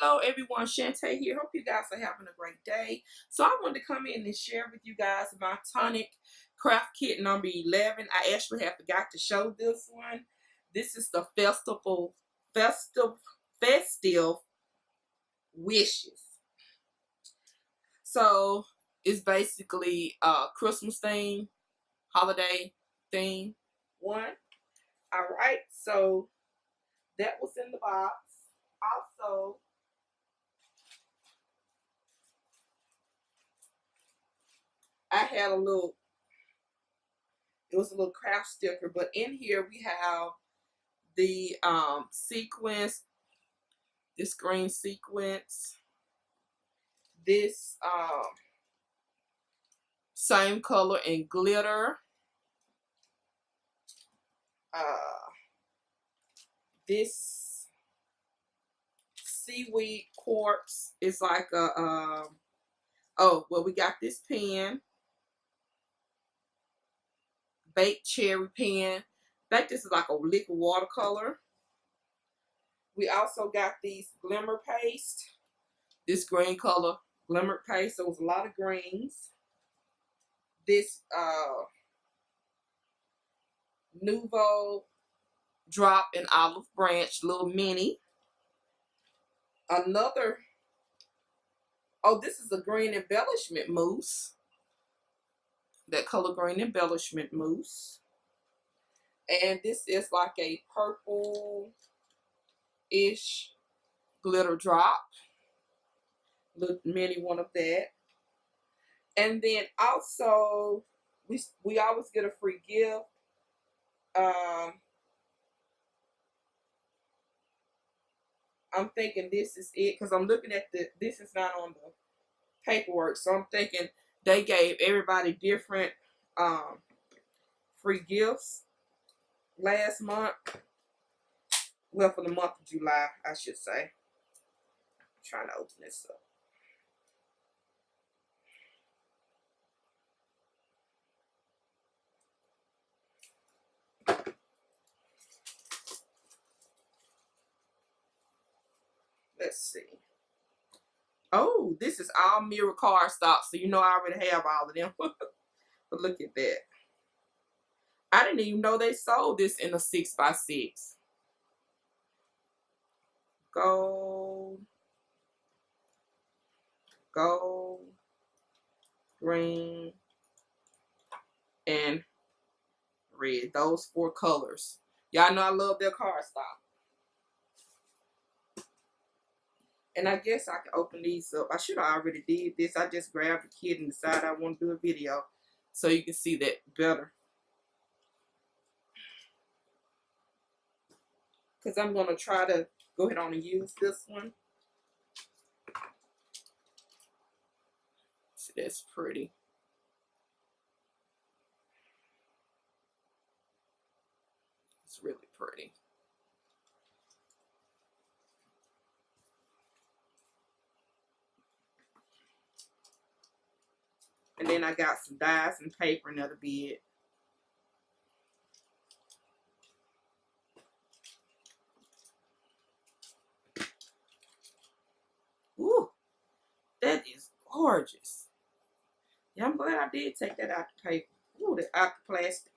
Hello everyone, Shanta here. Hope you guys are having a great day. So I wanted to come in and share with you guys my Tonic craft kit number 11. I actually have forgot to show this one. This is the Festive Wishes. So it's basically a Christmas theme, holiday theme one. Alright, so that was in the box. Also, I had it was a little craft sticker, but in here we have the sequence, this green sequence, this same color and glitter, this seaweed quartz is like a oh well, we got this pen, baked cherry pen. I think this is like a liquid watercolor. We also got these glimmer paste, this green color glimmer paste. So it was a lot of greens. This Nouveau drop and olive branch little mini. Another, oh, this is a green embellishment mousse. That color green embellishment mousse. And this is like a purple-ish glitter drop. Little mini one of that. And then also, we always get a free gift. I'm thinking this is it because I'm looking at this is not on the paperwork. So I'm thinking they gave everybody different free gifts last month. Well, for the month of July, I should say. I'm trying to open this up. Let's see. Oh, this is all mirror cardstock, so you know I already have all of them. But look at that. I didn't even know they sold this in a 6x6. Gold, gold, green, and red. Those 4 colors. Y'all know I love their cardstock. And I guess I can open these up. I should have already did this. I just grabbed the kit and decided I want to do a video so you can see that better. Because I'm going to try to go ahead on and use this one. See, that's pretty. It's really pretty. And then I got some dies and paper, and that'll be it. Ooh, that is gorgeous. Yeah, I'm glad I did take that out the paper. Ooh, that out the plastic.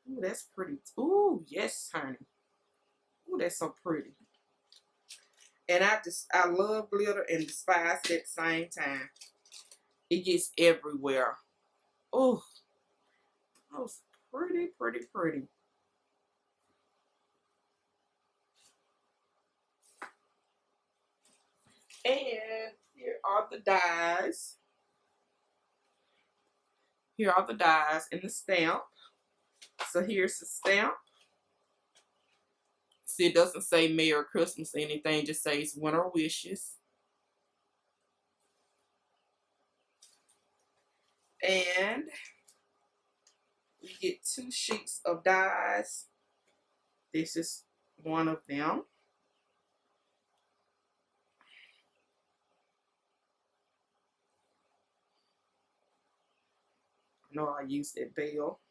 Ooh, that's pretty. Ooh, yes, honey. Ooh, that's so pretty. And I love glitter and despise it at the same time. It gets everywhere. Oh, that was pretty, pretty, pretty. And here are the dies. Here are the dies and the stamp. So here's the stamp. See, it doesn't say Merry Christmas or anything. It just says Winter Wishes. And we get 2 sheets of dies. This is one of them. I know I used that bell.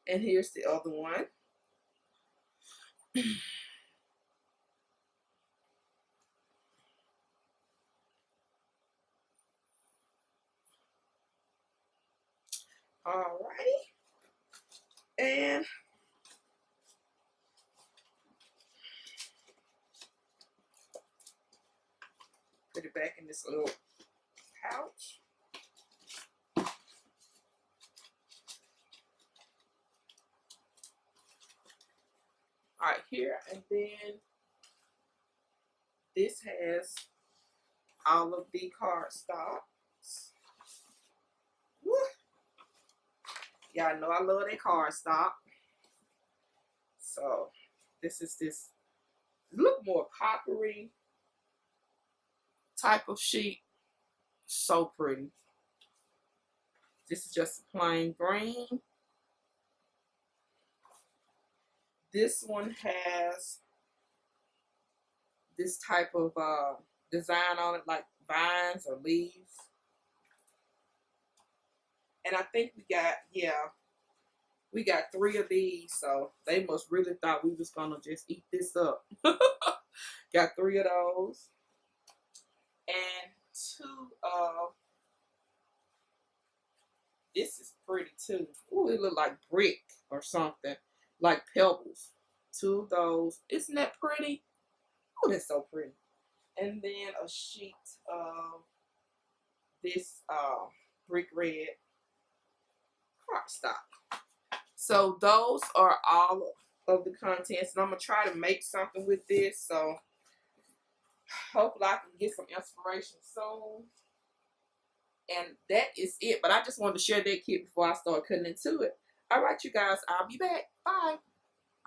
And here's the other one. Alrighty. And put it back in this little pouch. Alright, here, and then this has all of the cardstocks. Y'all know I love that cardstock. So this is this look more coppery type of sheet. So pretty. This is just a plain green. This one has this type of design on it, like vines or leaves. And I think we got, yeah, we got 3 of these, so they must really thought we was gonna just eat this up. Got 3 of those. And 2 of, this is pretty too. Ooh, it look like brick or something, like pebbles. 2 of those. Isn't that pretty? Oh, that's so pretty. And then a sheet of this brick red cardstock. So those are all of the contents, and I'm gonna try to make something with this. So hopefully I can get some inspiration soon. And that is it. But I just wanted to share that kit before I start cutting into it. All right, you guys, I'll be back. Bye.